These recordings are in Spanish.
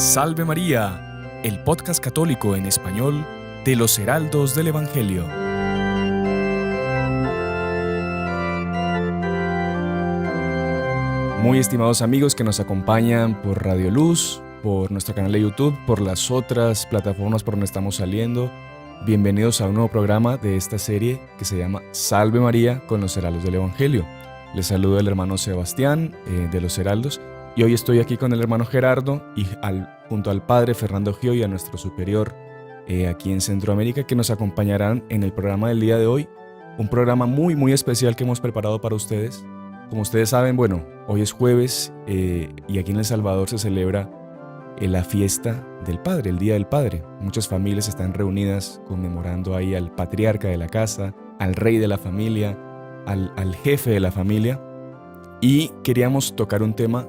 Salve María, el podcast católico en español de los Heraldos del Evangelio. Muy estimados amigos que nos acompañan por Radio Luz, por nuestro canal de YouTube, por las otras plataformas por donde estamos saliendo, bienvenidos a un nuevo programa de esta serie que se llama Salve María con los Heraldos del Evangelio. Les saludo el hermano Sebastián de los Heraldos y hoy estoy aquí con el hermano Gerardo y junto al padre Fernando Gio y a nuestro superior aquí en Centroamérica que nos acompañarán en el programa del día de hoy. Un programa muy especial que hemos preparado para ustedes. Como ustedes saben, bueno, hoy es jueves y aquí en El Salvador se celebra la fiesta del Padre, el Día del Padre. Muchas familias están reunidas conmemorando ahí al patriarca de la casa, al rey de la familia, al jefe de la familia. Y queríamos tocar un tema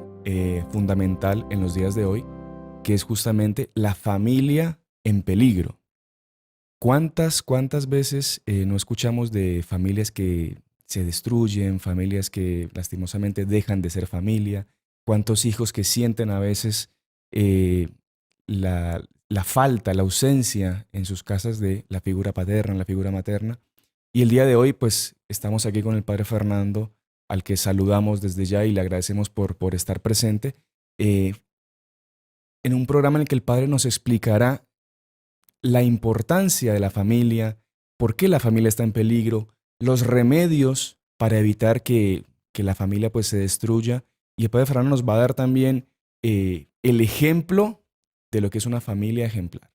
fundamental en los días de hoy, que es justamente la familia en peligro. ¿Cuántas veces no escuchamos de familias que se destruyen, familias que lastimosamente dejan de ser familia? ¿Cuántos hijos que sienten a veces la falta, la ausencia en sus casas de la figura paterna, la figura materna? Y el día de hoy pues estamos aquí con el padre Fernando, al que saludamos desde ya y le agradecemos por estar presente, en un programa en el que el padre nos explicará la importancia de la familia, por qué la familia está en peligro, los remedios para evitar que la familia pues se destruya. Y el padre Fernando nos va a dar también el ejemplo de lo que es una familia ejemplar.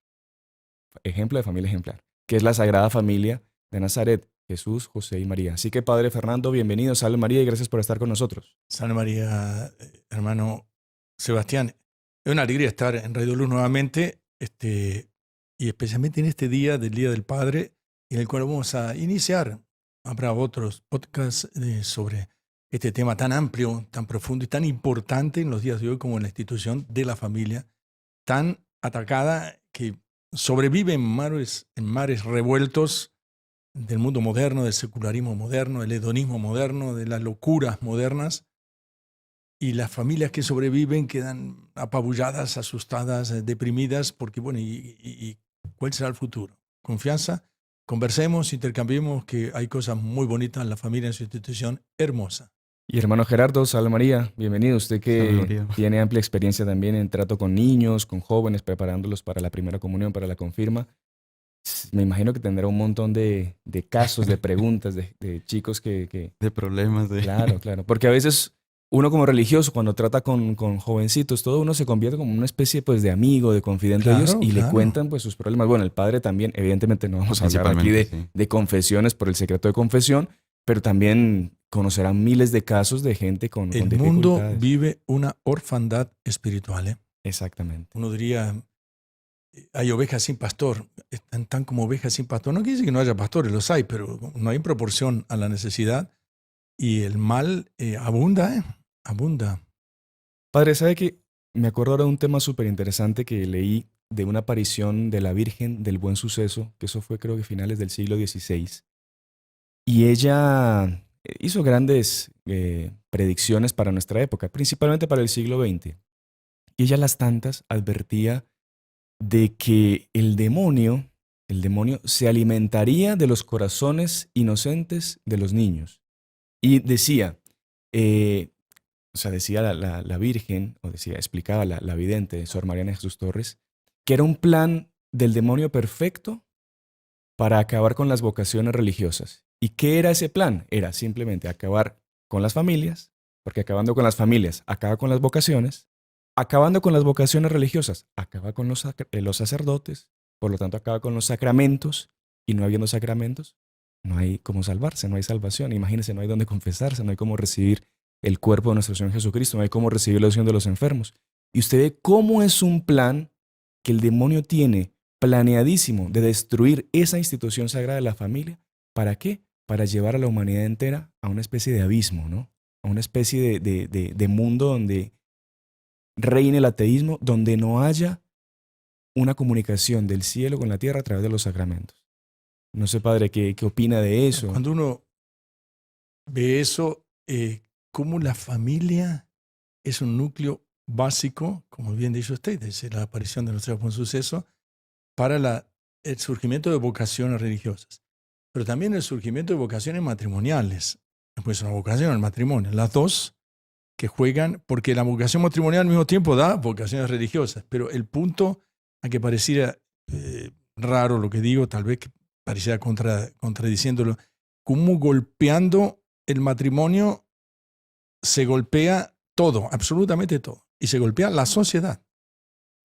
Ejemplo de familia ejemplar, que es la Sagrada Familia de Nazaret, Jesús, José y María. Así que padre Fernando, bienvenido, salve María y gracias por estar con nosotros. Salve María, hermano Sebastián. Es una alegría estar en Radio Luz nuevamente, y especialmente en este día del Día del Padre, en el cual vamos a iniciar. Habrá otros podcasts sobre este tema tan amplio, tan profundo y tan importante en los días de hoy como la institución de la familia, tan atacada que sobrevive en mares revueltos del mundo moderno, del secularismo moderno, del hedonismo moderno, de las locuras modernas, y las familias que sobreviven quedan apabulladas, asustadas, deprimidas, porque bueno, ¿y cuál será el futuro? Confianza, conversemos, intercambiemos, que hay cosas muy bonitas en la familia, en su institución hermosa. Y hermano Gerardo, salve María, bienvenido. Usted que tiene amplia experiencia también en trato con niños, con jóvenes, preparándolos para la primera comunión, para la confirma. Me imagino que tendrá un montón de casos, de preguntas, de chicos que... De problemas. Claro. Porque a veces uno como religioso, cuando trata con jovencitos, todo uno se convierte como una especie pues, de amigo, de confidente de ellos y le cuentan pues, sus problemas. Bueno, el padre también, evidentemente no vamos a hablar aquí de confesiones por el secreto de confesión, pero también conocerán miles de casos de gente con dificultades. El mundo vive una orfandad espiritual. Exactamente. Uno diría... Hay ovejas sin pastor, están como ovejas sin pastor. No quiere decir que no haya pastores, los hay, pero no hay proporción a la necesidad y el mal abunda. Padre, ¿sabe qué? Me acuerdo ahora de un tema súper interesante que leí de una aparición de la Virgen del Buen Suceso, que eso fue creo que finales del siglo XVI. Y ella hizo grandes predicciones para nuestra época, principalmente para el siglo XX. Y ella a las tantas advertía de que el demonio se alimentaría de los corazones inocentes de los niños. Y decía, decía la Virgen, explicaba la vidente, Sor Mariana Jesús Torres, que era un plan del demonio perfecto para acabar con las vocaciones religiosas. ¿Y qué era ese plan? Era simplemente acabar con las familias, porque acabando con las familias, acaba con las vocaciones. Acabando con las vocaciones religiosas, acaba con los sacerdotes, por lo tanto acaba con los sacramentos, y no habiendo sacramentos, no hay cómo salvarse, no hay salvación. Imagínense, no hay dónde confesarse, no hay cómo recibir el cuerpo de nuestro Señor Jesucristo, no hay cómo recibir la unción de los enfermos. Y usted ve cómo es un plan que el demonio tiene planeadísimo de destruir esa institución sagrada de la familia. ¿Para qué? Para llevar a la humanidad entera a una especie de abismo, ¿no? A una especie de mundo donde reine el ateísmo, donde no haya una comunicación del cielo con la tierra a través de los sacramentos. No sé, padre, ¿qué opina de eso? Cuando uno ve eso, cómo la familia es un núcleo básico, como bien dicho usted, es la aparición de nuestro buen suceso, para el surgimiento de vocaciones religiosas, pero también el surgimiento de vocaciones matrimoniales. Pues una vocación al matrimonio, las dos que juegan, porque la vocación matrimonial al mismo tiempo da vocaciones religiosas, pero el punto, aunque pareciera raro lo que digo, tal vez que pareciera contradiciéndolo, como golpeando el matrimonio se golpea todo, absolutamente todo, y se golpea la sociedad.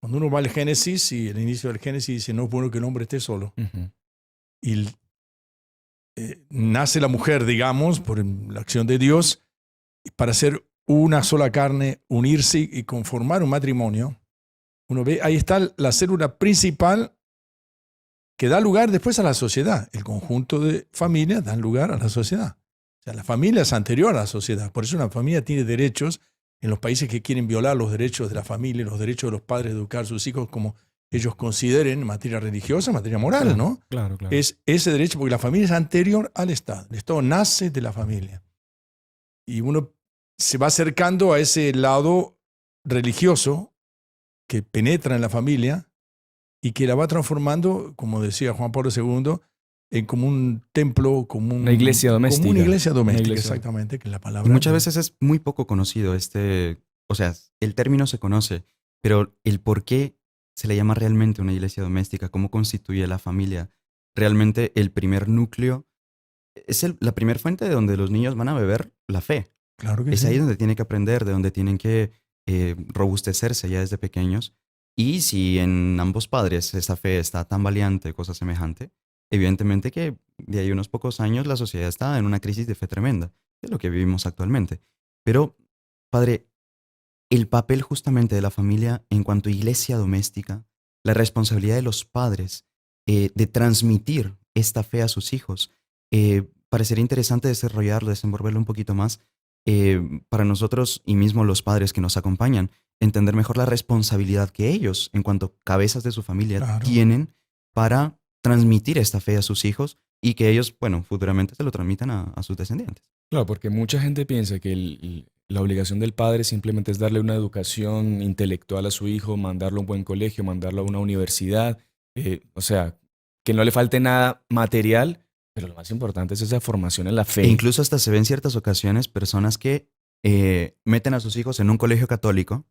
Cuando uno va al Génesis, y el inicio del Génesis dice, no es bueno que el hombre esté solo. Ujú. Y nace la mujer, digamos, por la acción de Dios, para ser una sola carne, unirse y conformar un matrimonio. Uno ve, ahí está la célula principal que da lugar después a la sociedad. El conjunto de familias dan lugar a la sociedad. O sea, la familia es anterior a la sociedad. Por eso una familia tiene derechos en los países que quieren violar los derechos de la familia, los derechos de los padres de educar a sus hijos como ellos consideren en materia religiosa, en materia moral, Claro, ¿no? claro. Es ese derecho, porque la familia es anterior al Estado. El Estado nace de la familia. Y uno se va acercando a ese lado religioso que penetra en la familia y que la va transformando, como decía Juan Pablo II, en como un templo, como Una iglesia doméstica. Como una iglesia doméstica, Una iglesia. exactamente, que es la Y palabra. muchas veces es muy poco conocido o sea, el término se conoce, pero el por qué se le llama realmente una iglesia doméstica, cómo constituye la familia, realmente el primer núcleo, es la primera fuente de donde los niños van a beber la fe. Claro que Es sí. ahí donde tienen que aprender, de donde tienen que robustecerse ya desde pequeños. Y si en ambos padres esa fe está tan valiente, cosa semejante, evidentemente que de ahí unos pocos años la sociedad está en una crisis de fe tremenda, que es lo que vivimos actualmente. Pero, padre, el papel justamente de la familia en cuanto a iglesia doméstica, la responsabilidad de los padres de transmitir esta fe a sus hijos, parecería interesante desarrollarlo, desenvolverlo un poquito más para nosotros y mismo los padres que nos acompañan, entender mejor la responsabilidad que ellos, en cuanto a cabezas de su familia, Claro. tienen para transmitir esta fe a sus hijos y que ellos, bueno, futuramente se lo transmitan a sus descendientes. Claro, porque mucha gente piensa que la obligación del padre simplemente es darle una educación intelectual a su hijo, mandarlo a un buen colegio, mandarlo a una universidad, o sea, que no le falte nada material, pero lo más importante es esa formación en la fe. E incluso hasta se ven ciertas ocasiones personas que meten a sus hijos en un colegio católico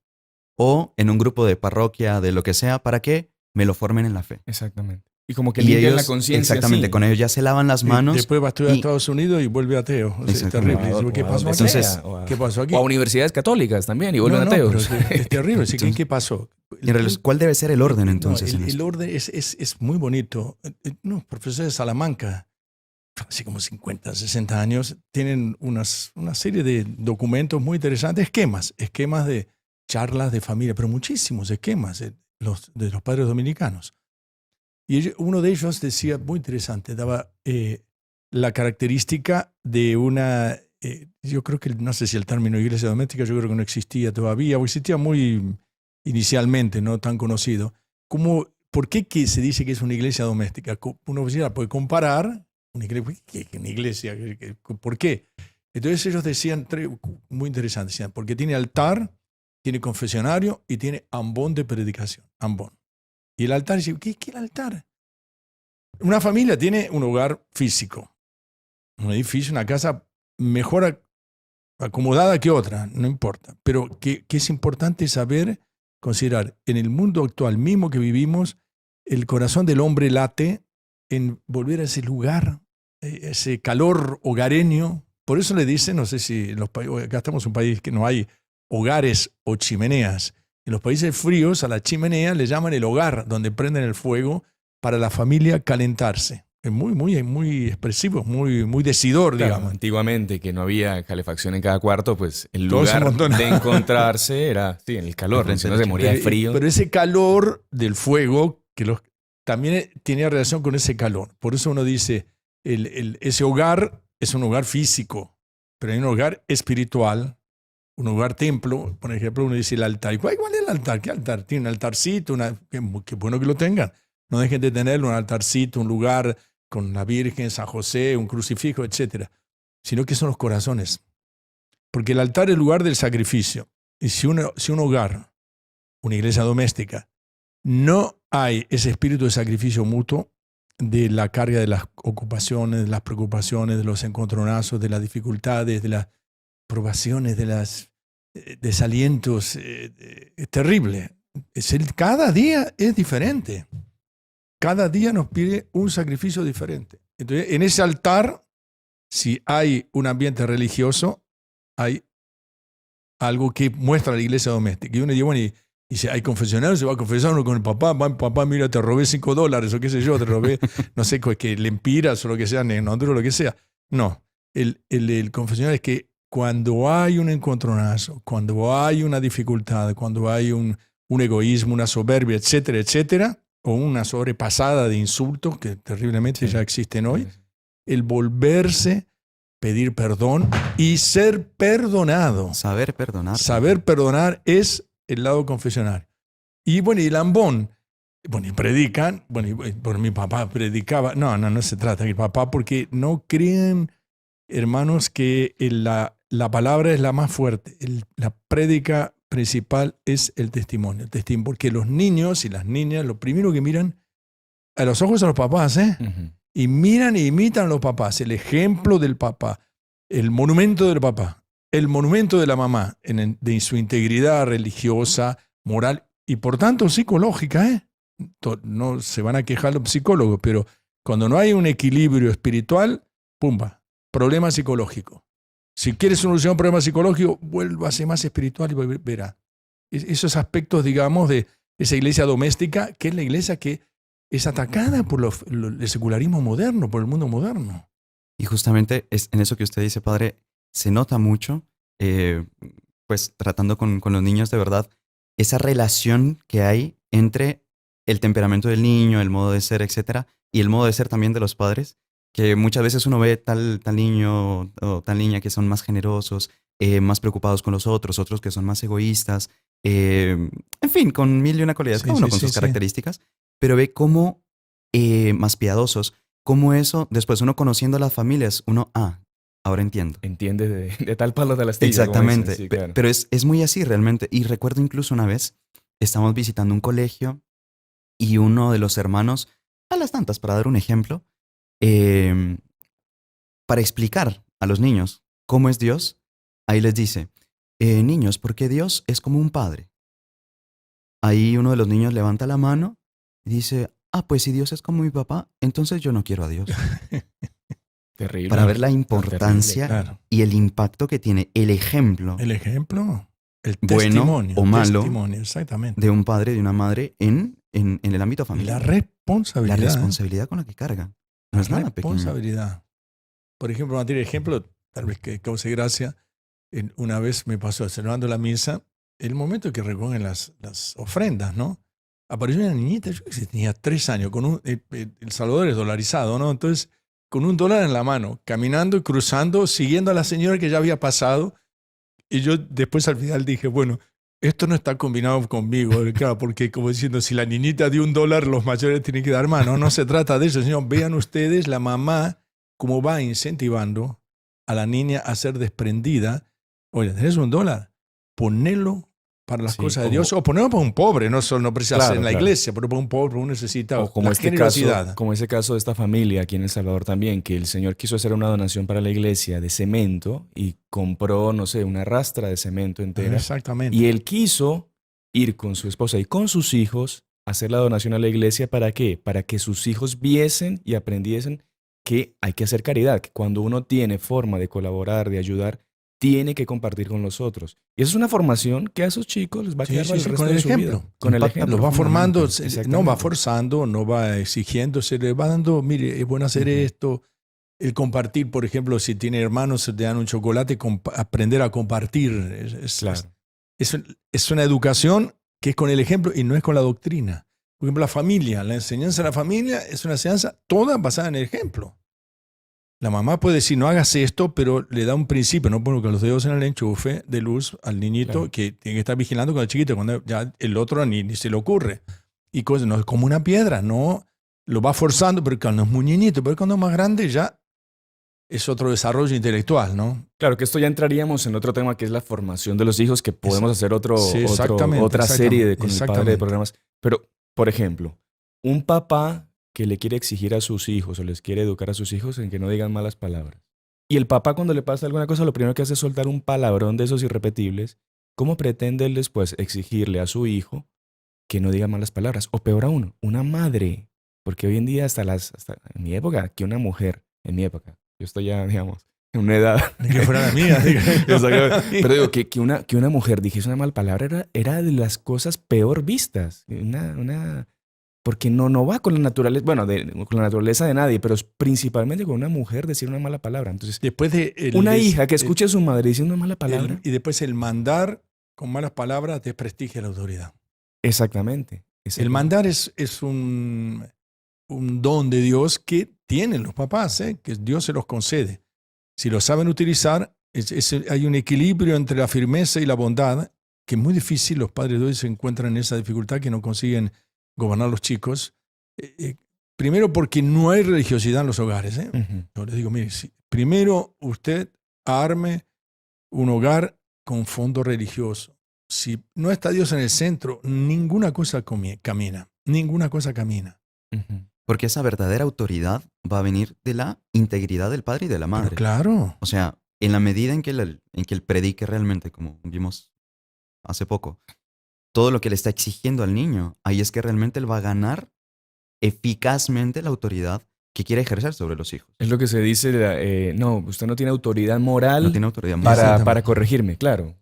o en un grupo de parroquia, de lo que sea, para que me lo formen en la fe. Exactamente. Y como que Y limpian la ellos, conciencia. exactamente, así. con ellos ya se lavan las manos. Después va a estudiar a y- Estados Unidos y vuelve ateo. O sea, es Exactamente. terrible. O a- ¿Qué o a pasó donde aquí? Entonces, sea, o a- ¿Qué pasó aquí? O a universidades católicas también y vuelven No, ateos. pero es terrible. Así que, Entonces- ¿qué pasó? ¿Cuál debe ser el orden No, entonces? en el esto? orden es muy bonito. No, profesores de Salamanca, así como 50, 60 años, tienen una serie de documentos muy interesantes, esquemas de charlas de familia, pero muchísimos esquemas de los padres dominicanos. Y uno de ellos decía, muy interesante, daba la característica de una, yo creo que, no sé si el término iglesia doméstica, yo creo que no existía todavía, o existía muy inicialmente, no tan conocido. ¿Por qué que se dice que es una iglesia doméstica? Uno puede comparar una iglesia. ¿Qué una iglesia? ¿Por qué? Entonces ellos decían, muy interesante, decían, porque tiene altar, tiene confesionario y tiene ambón de predicación. Ambón. Y el altar, dice, ¿qué el altar? Una familia tiene un hogar físico, un edificio, una casa mejor acomodada que otra, no importa. Pero que es importante saber, considerar, en el mundo actual mismo que vivimos, el corazón del hombre late en volver a ese lugar, ese calor hogareño. Por eso le dicen, no sé si acá estamos en un país que no hay hogares o chimeneas. En los países fríos a la chimenea le llaman el hogar, donde prenden el fuego para la familia calentarse. Es muy expresivo, muy decidor, Claro, digamos. antiguamente, que no había calefacción en cada cuarto, pues el Todo ese lugar montón. de encontrarse era, sí, en el calor, Frente si a no la se moría de Pero- frío. Pero ese calor del fuego, también tenía relación con ese calor. Por eso uno dice, ese hogar es un hogar físico, pero hay un hogar espiritual, un hogar templo. Por ejemplo, uno dice el altar. ¿Y cuál es el altar? ¿Qué altar? Tiene un altarcito, qué bueno que lo tengan. No dejen de tenerlo, un altarcito, un lugar con la Virgen, San José, un crucifijo, etc. Sino que son los corazones. Porque el altar es el lugar del sacrificio. Y si un hogar una iglesia doméstica, no hay ese espíritu de sacrificio mutuo, de la carga de las ocupaciones, de las preocupaciones, de los encontronazos, de las dificultades, de las probaciones, de los desalientos. Es terrible. Cada día es diferente. Cada día nos pide un sacrificio diferente. Entonces, en ese altar, si hay un ambiente religioso, hay algo que muestra la iglesia doméstica. Y uno dice, bueno, y si hay confesionario, se va a confesar uno con el papá, papá, mira, te robé $5, o qué sé yo, te robé, no sé, que lempiras o lo que sea, en Honduras, lo que sea. No, el confesionario es que cuando hay un encontronazo, cuando hay una dificultad, cuando hay un egoísmo, una soberbia, etcétera, etcétera, o una sobrepasada de insultos que terriblemente ya existen hoy, el volverse, pedir perdón y ser perdonado. Saber perdonar. Saber perdonar es el lado confesionario. Y bueno, y el ambón, bueno, y predican, bueno, y por mi papá predicaba, no se trata de mi papá, porque no creen, hermanos, que la palabra es la más fuerte. La prédica principal es el testimonio, porque los niños y las niñas, lo primero que miran a los ojos de los papás, y miran e imitan a los papás, el ejemplo del papá, el monumento del papá, el monumento de la mamá, de su integridad religiosa, moral y por tanto psicológica. No se van a quejar los psicólogos, pero cuando no hay un equilibrio espiritual, ¡pumba! Problema psicológico. Si quieres solucionar un problema psicológico, vuélvase más espiritual y verá. Esos aspectos, digamos, de esa iglesia doméstica, que es la iglesia que es atacada por el secularismo moderno, por el mundo moderno. Y justamente es en eso que usted dice, padre, se nota mucho, pues tratando con los niños de verdad, esa relación que hay entre el temperamento del niño, el modo de ser, etcétera, y el modo de ser también de los padres, que muchas veces uno ve tal niño o tal niña que son más generosos, más preocupados con los otros que son más egoístas, en fin, con mil y una cualidades, cada uno con sus características, pero ve cómo más piadosos, cómo eso, después uno conociendo a las familias, uno, ahora entiendo. Entiende de tal palo de la astilla. Exactamente, Sí, claro. Pero es muy así realmente. Y recuerdo incluso una vez, estábamos visitando un colegio y uno de los hermanos, a las tantas, para dar un ejemplo, para explicar a los niños cómo es Dios, ahí les dice, niños, ¿por qué Dios es como un padre? Ahí uno de los niños levanta la mano y dice, pues si Dios es como mi papá, entonces yo no quiero a Dios. Terrible. Para ver la importancia claro. y el impacto que tiene el ejemplo. El ejemplo, el bueno testimonio. O malo exactamente. de un padre y de una madre en el ámbito familiar. La responsabilidad. La responsabilidad con la que cargan. No es nada pequeño. Responsabilidad. Por ejemplo, a tirar ejemplo, tal vez que cause gracia, una vez me pasó celebrando la misa, el momento que recogen las ofrendas, ¿no? Apareció una niñita, yo que sé, tenía 3 años, con El Salvador es dolarizado, ¿no? Entonces, con $1 en la mano, caminando y cruzando, siguiendo a la señora que ya había pasado. Y yo después al final dije, bueno, esto no está combinado conmigo, claro, porque como diciendo, si la niñita dio $1, los mayores tienen que dar más. No se trata de eso, señor. Vean ustedes la mamá cómo va incentivando a la niña a ser desprendida. Oye, tenés $1, ponelo para las cosas de Dios, o ponerlo para un pobre, no precisa en la iglesia, pero para un pobre, para un necesitado. O como como ese caso de esta familia aquí en El Salvador también, que el señor quiso hacer una donación para la iglesia de cemento y compró, no sé, una rastra de cemento entera. Exactamente. Y él quiso ir con su esposa y con sus hijos a hacer la donación a la iglesia. ¿Para qué? Para que sus hijos viesen y aprendiesen que hay que hacer caridad, que cuando uno tiene forma de colaborar, de ayudar, tiene que compartir con los otros. Y esa es una formación que a esos chicos les va a quedar para el resto de su vida. Con el ejemplo. Los va formando, no va Exactamente. forzando, no va exigiendo, se le va dando, mire, es bueno hacer esto. El compartir, por ejemplo, si tiene hermanos, se te dan un chocolate, aprender a compartir. Claro. Es una educación que es con el ejemplo y no es con la doctrina. Por ejemplo, la familia, la enseñanza de la familia es una enseñanza toda basada en el ejemplo. La mamá puede decir, no hagas esto, pero le da un principio, no pone con los dedos en el enchufe de luz al niñito, claro, que tiene que estar vigilando con el chiquito, cuando ya el otro ni se le ocurre. Y cosas, no es como una piedra, no lo va forzando, pero cuando es muy niñito, pero cuando es más grande ya es otro desarrollo intelectual, ¿no? Claro que esto ya entraríamos en otro tema que es la formación de los hijos, que podemos hacer Sí, exactamente, otra serie con el padre de exactamente. programas. Pero, por ejemplo, un papá que le quiere exigir a sus hijos o les quiere educar a sus hijos en que no digan malas palabras. Y el papá cuando le pasa alguna cosa, lo primero que hace es soltar un palabrón de esos irrepetibles. ¿Cómo pretende él después exigirle a su hijo que no diga malas palabras? O peor aún, una madre. Porque hoy en día hasta en mi época, que una mujer, en mi época, yo estoy ya, digamos, en una edad. Ni que fuera la mía. Pero digo, que una mujer dijese una mala palabra era de las cosas peor vistas. Porque no va con la naturaleza, bueno, con la naturaleza de nadie, pero principalmente con una mujer decir una mala palabra. Entonces, Después de una hija que escuche a su madre diciendo una mala palabra. y después el mandar con malas palabras desprestigia la autoridad. Exactamente. El mandar es un don de Dios que tienen los papás, que Dios se los concede. Si lo saben utilizar, hay un equilibrio entre la firmeza y la bondad, que es muy difícil. Los padres de hoy se encuentran en esa dificultad que no consiguen gobernar a los chicos. Primero porque no hay religiosidad en los hogares. Uh-huh. Yo les digo, mire, primero usted arme un hogar con fondo religioso. Si no está Dios en el centro, ninguna cosa camina. Ninguna cosa camina. Uh-huh. Porque esa verdadera autoridad va a venir de la integridad del padre y de la madre. Pero claro. O sea, en la medida en que él predique realmente, como vimos hace poco, todo lo que le está exigiendo al niño, ahí es que realmente él va a ganar eficazmente la autoridad que quiere ejercer sobre los hijos. Es lo que se dice, no, usted no tiene autoridad moral, No tiene autoridad moral. para corregirme. Claro,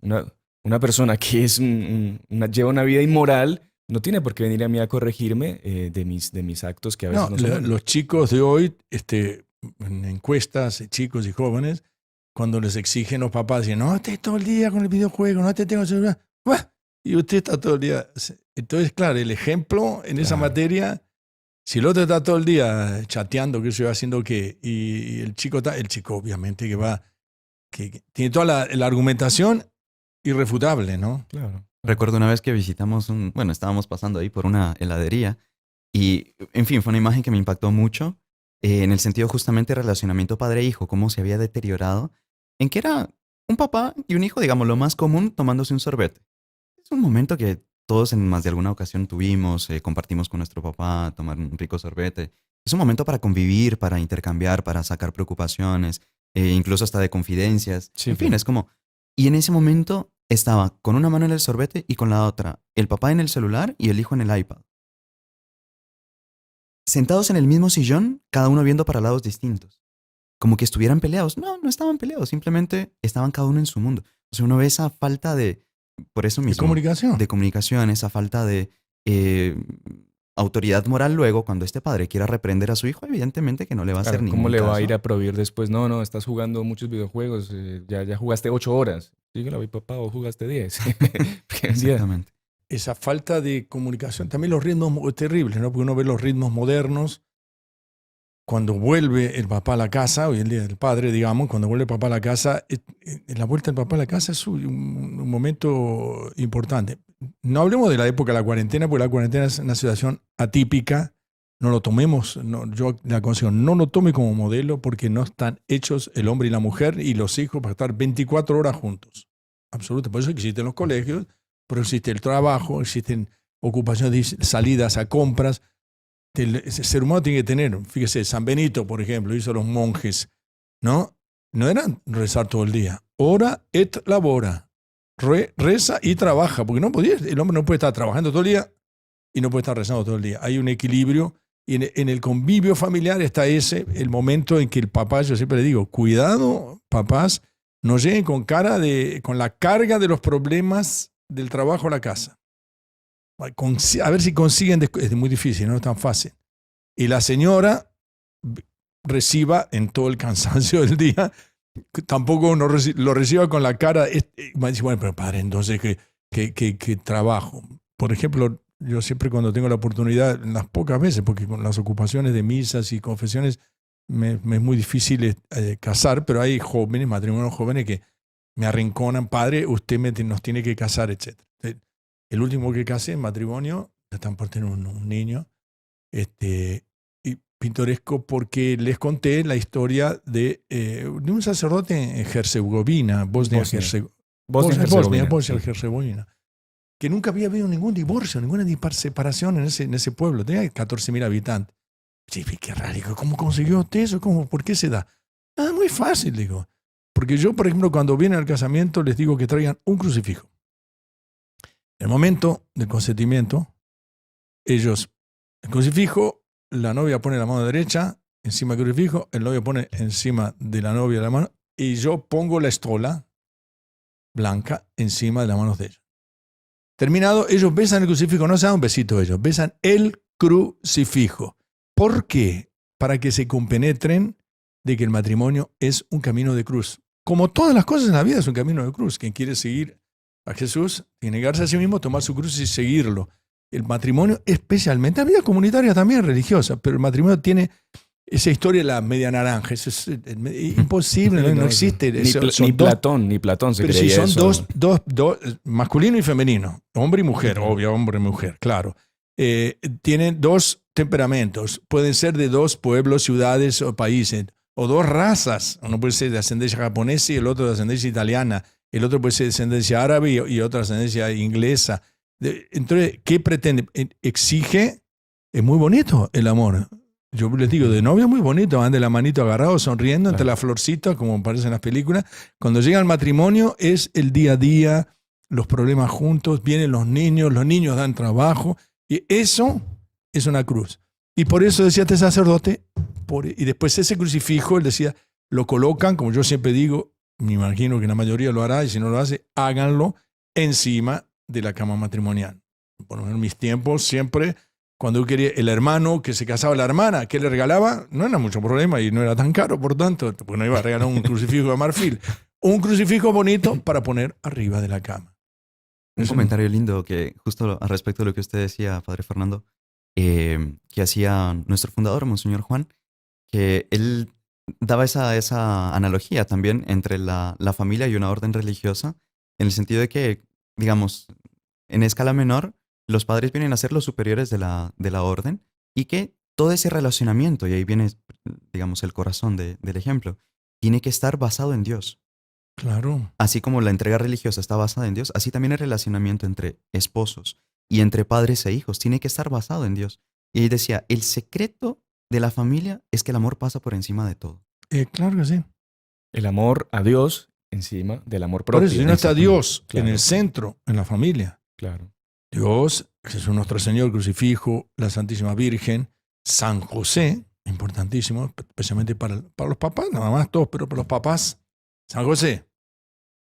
una persona que lleva una vida inmoral no tiene por qué venir a mí a corregirme de mis actos que a veces no son. Los chicos de hoy, en encuestas, chicos y jóvenes, cuando les exigen los papás, dicen, no, estés todo el día con el videojuego, no te tengo celular. ¡Buah! Y usted está todo el día. Entonces, claro, el ejemplo en esa materia, si el otro está todo el día chateando, que yo haciendo qué, y el chico obviamente que tiene toda la argumentación irrefutable, ¿no? Claro. Recuerdo una vez que visitamos estábamos pasando ahí por una heladería y, en fin, fue una imagen que me impactó mucho en el sentido justamente de relacionamiento padre-hijo, cómo se había deteriorado, en que era un papá y un hijo, digamos, lo más común tomándose un sorbete. Es un momento que todos en más de alguna ocasión tuvimos, compartimos con nuestro papá, tomar un rico sorbete. Es un momento para convivir, para intercambiar, para sacar preocupaciones, incluso hasta de confidencias. Sí, en fin, claro. es como... Y en ese momento estaba con una mano en el sorbete y con la otra el papá en el celular y el hijo en el iPad. Sentados en el mismo sillón, cada uno viendo para lados distintos. Como que estuvieran peleados. No, no estaban peleados, simplemente estaban cada uno en su mundo. O sea, uno ve esa falta por eso mismo, de comunicación, esa falta de autoridad moral luego cuando este padre quiera reprender a su hijo, evidentemente que no le va a hacer ningún ¿Cómo le va a caso. ir a prohibir después? No, estás jugando muchos videojuegos, ya jugaste 8 horas. Dígale, papá, o jugaste 10. Exactamente. Esa falta de comunicación, también los ritmos terribles, ¿no? Porque uno ve los ritmos modernos. Cuando vuelve el papá a la casa, hoy en día el padre, digamos, cuando vuelve el papá a la casa, la vuelta del papá a la casa es un momento importante. No hablemos de la época de la cuarentena, porque la cuarentena es una situación atípica. No lo tomemos, yo le aconsejo, no lo tome como modelo porque no están hechos el hombre y la mujer y los hijos para estar 24 horas juntos. Absolutamente. Por eso existen los colegios, por eso existe el trabajo, existen ocupaciones, salidas a compras. El ser humano tiene que tener, fíjese, San Benito, por ejemplo, hizo los monjes, ¿no? No eran rezar todo el día. Ora et labora. Reza y trabaja, porque el hombre no puede estar trabajando todo el día y no puede estar rezando todo el día. Hay un equilibrio y en el convivio familiar está el momento en que el papá, yo siempre le digo, cuidado, papás, no lleguen con la carga de los problemas del trabajo a la casa. A ver si consiguen, es muy difícil, no es tan fácil. Y la señora reciba en todo el cansancio del día, tampoco uno lo reciba con la cara, dice, bueno, pero padre, entonces, ¿qué trabajo? Por ejemplo, yo siempre cuando tengo la oportunidad, las pocas veces, porque con las ocupaciones de misas y confesiones me es muy difícil casar, pero hay matrimonios jóvenes que me arrinconan, padre, usted nos tiene que casar, etc. El último que casé en matrimonio, están por tener un niño, y pintoresco porque les conté la historia de un sacerdote en Herzegovina, Bosnia-Herzegovina, que nunca había habido ningún divorcio, ninguna separación en ese pueblo. Tenía 14.000 habitantes. Sí, qué raro, ¿cómo consiguió usted eso? ¿Por qué se da? Ah, muy fácil, digo. Porque yo, por ejemplo, cuando vienen al casamiento les digo que traigan un crucifijo. En el momento del consentimiento, el crucifijo, la novia pone la mano derecha encima del crucifijo, el novio pone encima de la novia la mano, y yo pongo la estola blanca encima de las manos de ella. Terminado, ellos besan el crucifijo, no se dan un besito ellos, besan el crucifijo. ¿Por qué? Para que se compenetren de que el matrimonio es un camino de cruz. Como todas las cosas en la vida es un camino de cruz. Quien quiere seguir a Jesús tiene que negarse a sí mismo, tomar su cruz y seguirlo. El matrimonio especialmente, la vida comunitaria también religiosa, pero el matrimonio tiene esa historia de la media naranja. Eso es imposible, no existe. Ni Platón se pero creía si son eso. dos, masculino y femenino, hombre y mujer, obvio, hombre y mujer, claro. Tienen dos temperamentos, pueden ser de dos pueblos, ciudades o países, o dos razas. Uno puede ser de ascendencia japonesa y el otro de ascendencia italiana, el otro puede ser de ascendencia árabe y otra ascendencia inglesa. Entonces, ¿qué pretende? Exige, es muy bonito el amor. Yo les digo, de novio es muy bonito, van de la manito agarrados, sonriendo entre las florcitas, como parece en las películas. Cuando llega el matrimonio es el día a día, los problemas juntos, vienen los niños dan trabajo, y eso es una cruz. Y por eso decía este sacerdote, y después ese crucifijo, él decía, lo colocan, como yo siempre digo, me imagino que la mayoría lo hará, y si no lo hace, háganlo encima de la cama matrimonial. Bueno, en mis tiempos siempre, cuando yo quería, el hermano que se casaba la hermana, ¿qué le regalaba? No era mucho problema y no era tan caro, por tanto, porque no iba a regalar un crucifijo de marfil. Un crucifijo bonito para poner arriba de la cama. Un comentario lindo que justo al respecto de lo que usted decía, Padre Fernando, que hacía nuestro fundador, Monseñor Juan, que él daba esa analogía también entre la familia y una orden religiosa, en el sentido de que, digamos, en escala menor, los padres vienen a ser los superiores de la orden y que todo ese relacionamiento, y ahí viene, digamos, el corazón del ejemplo, tiene que estar basado en Dios. Claro. Así como la entrega religiosa está basada en Dios, así también el relacionamiento entre esposos y entre padres e hijos tiene que estar basado en Dios. Y ahí decía, el secreto de la familia es que el amor pasa por encima de todo. Claro que sí. El amor a Dios encima del amor propio. Por eso, si no está Dios claro, en el centro, en la familia. Claro. Dios, Jesús nuestro Señor, crucifijo, la Santísima Virgen, San José, importantísimo, especialmente para los papás, nada más todos, pero para los papás, San José,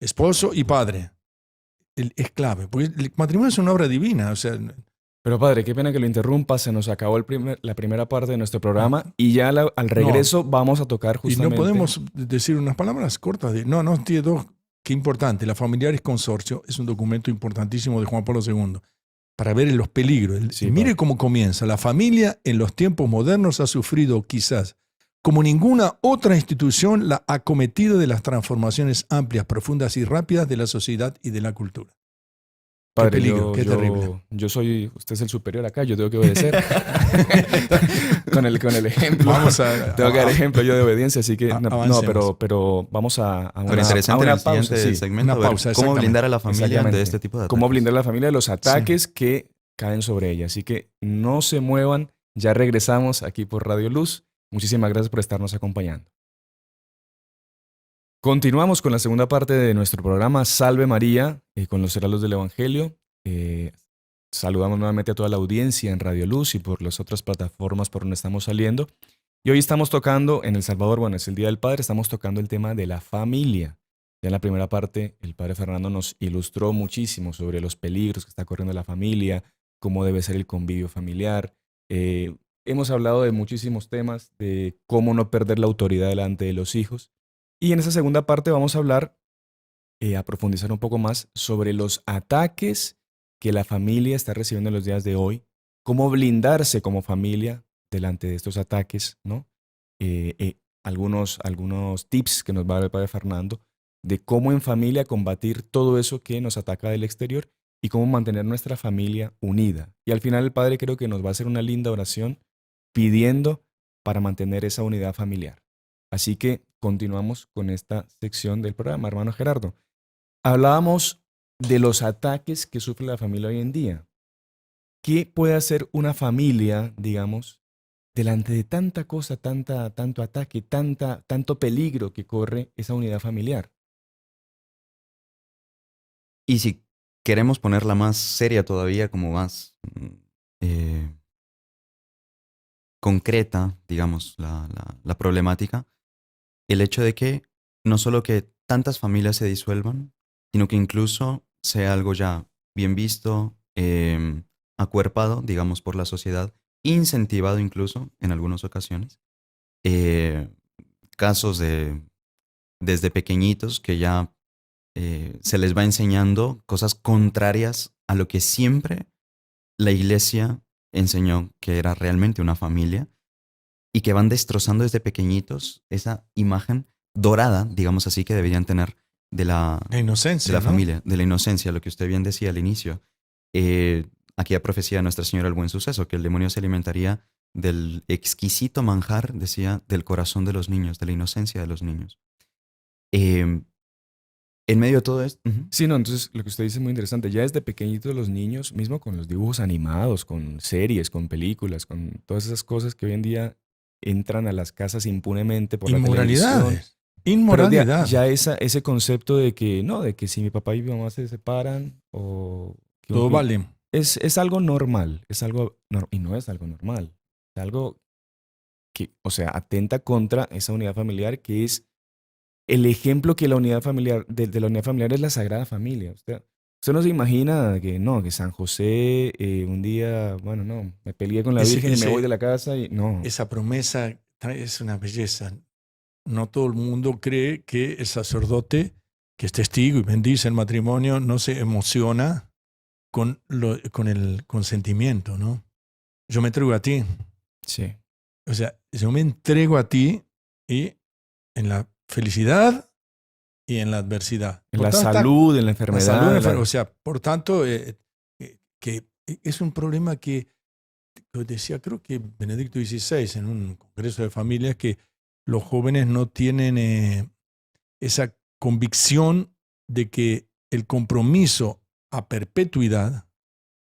esposo y padre, es clave, porque el matrimonio es una obra divina, o sea... Pero padre, qué pena que lo interrumpa, se nos acabó la primera parte de nuestro programa y ya al regreso vamos a tocar justamente... Y no podemos decir unas palabras cortas no, tiene dos, qué importante, la Familiaris Consortio es un documento importantísimo de Juan Pablo II, para ver los peligros. Sí, mire cómo comienza. La familia en los tiempos modernos ha sufrido quizás como ninguna otra institución la acometido de las transformaciones amplias, profundas y rápidas de la sociedad y de la cultura. Padre, qué peligro, qué terrible. Usted es el superior acá, yo tengo que obedecer. con el ejemplo. Tengo que dar ejemplo yo de obediencia, así que pero vamos a una pausa. Segmento, una pausa, cómo blindar a la familia de este tipo de ataques. Cómo blindar a la familia de los ataques que caen sobre ella. Así que no se muevan, ya regresamos aquí por Radio Luz. Muchísimas gracias por estarnos acompañando. Continuamos con la segunda parte de nuestro programa Salve María, con los heraldos del Evangelio. Saludamos nuevamente a toda la audiencia en Radio Luz y por las otras plataformas por donde estamos saliendo. Y hoy estamos tocando, en El Salvador, bueno, es el Día del Padre, estamos tocando el tema de la familia. Ya en la primera parte, el Padre Fernando nos ilustró muchísimo sobre los peligros que está corriendo la familia, cómo debe ser el convivio familiar. Hemos hablado de muchísimos temas, de cómo no perder la autoridad delante de los hijos. Y en esa segunda parte vamos a hablar, a profundizar un poco más sobre los ataques que la familia está recibiendo en los días de hoy, cómo blindarse como familia delante de estos ataques, ¿no? Algunos tips que nos va a dar el Padre Fernando de cómo en familia combatir todo eso que nos ataca del exterior y cómo mantener nuestra familia unida. Y al final el Padre creo que nos va a hacer una linda oración pidiendo para mantener esa unidad familiar. Así que continuamos con esta sección del programa, hermano Gerardo. Hablábamos de los ataques que sufre la familia hoy en día. ¿Qué puede hacer una familia, digamos, delante de tanta cosa, tanto ataque, tanto peligro que corre esa unidad familiar? Y si queremos ponerla más seria todavía, como más concreta, digamos, la problemática, el hecho de que no solo que tantas familias se disuelvan, sino que incluso sea algo ya bien visto, acuerpado, digamos, por la sociedad, incentivado incluso en algunas ocasiones. Casos desde pequeñitos que ya se les va enseñando cosas contrarias a lo que siempre la iglesia enseñó que era realmente una familia y que van destrozando desde pequeñitos esa imagen dorada, digamos así, que deberían tener de la inocencia, de la ¿no? familia, de la inocencia, lo que usted bien decía al inicio. Aquella profecía de Nuestra Señora del Buen Suceso, que el demonio se alimentaría del exquisito manjar, decía, del corazón de los niños, de la inocencia de los niños. En medio de todo esto... Sí, no, entonces lo que usted dice es muy interesante. Ya desde pequeñitos los niños, mismo con los dibujos animados, con series, con películas, con todas esas cosas que hoy en día entran a las casas impunemente por la televisión. Inmoralidades. Pero Inmoralidad. ya ese concepto de que no, de que si mi papá y mi mamá se separan o que Todo vale. es algo normal, y no es algo normal, es algo que, o sea, atenta contra esa unidad familiar que es el ejemplo que la unidad familiar, de la unidad familiar es la Sagrada Familia. Usted no se imagina que no, que San José un día, bueno, no, me peleé con la Virgen y me voy de la casa y no. Esa promesa es una belleza. No todo el mundo cree que el sacerdote, que es testigo y bendice el matrimonio, no se emociona con el consentimiento, ¿no? Yo me entrego a ti. Sí. O sea, yo me entrego a ti y en la felicidad y en la adversidad. En la salud, en la enfermedad. O sea, por tanto, que es un problema que decía, creo que Benedicto XVI en un congreso de familias, que los jóvenes no tienen esa convicción de que el compromiso a perpetuidad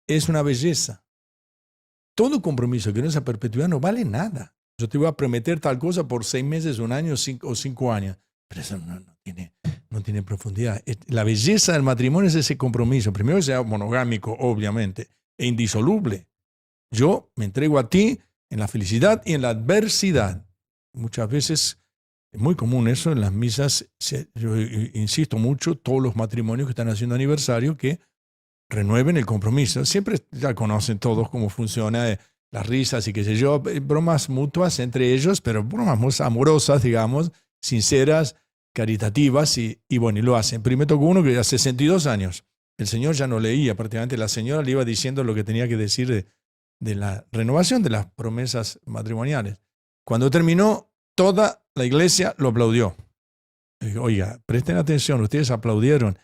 es una belleza. Todo compromiso que no es a perpetuidad no vale nada. Yo te voy a prometer tal cosa por 6 meses, 1 año o 5 años. Pero eso no tiene profundidad. La belleza del matrimonio es ese compromiso. Primero que sea monogámico, obviamente, e indisoluble. Yo me entrego a ti en la felicidad y en la adversidad. Muchas veces es muy común eso en las misas. Yo insisto mucho, todos los matrimonios que están haciendo aniversario, que renueven el compromiso. Siempre ya conocen todos cómo funciona las risas y qué sé yo, bromas mutuas entre ellos, pero bromas muy amorosas, digamos, sinceras, caritativas, y bueno, y lo hacen. Pero me tocó uno que hace 62 años. El señor ya no leía, prácticamente la señora le iba diciendo lo que tenía que decir de la renovación de las promesas matrimoniales. Cuando terminó, toda la iglesia lo aplaudió. Dije, oiga, presten atención, ustedes aplaudieron,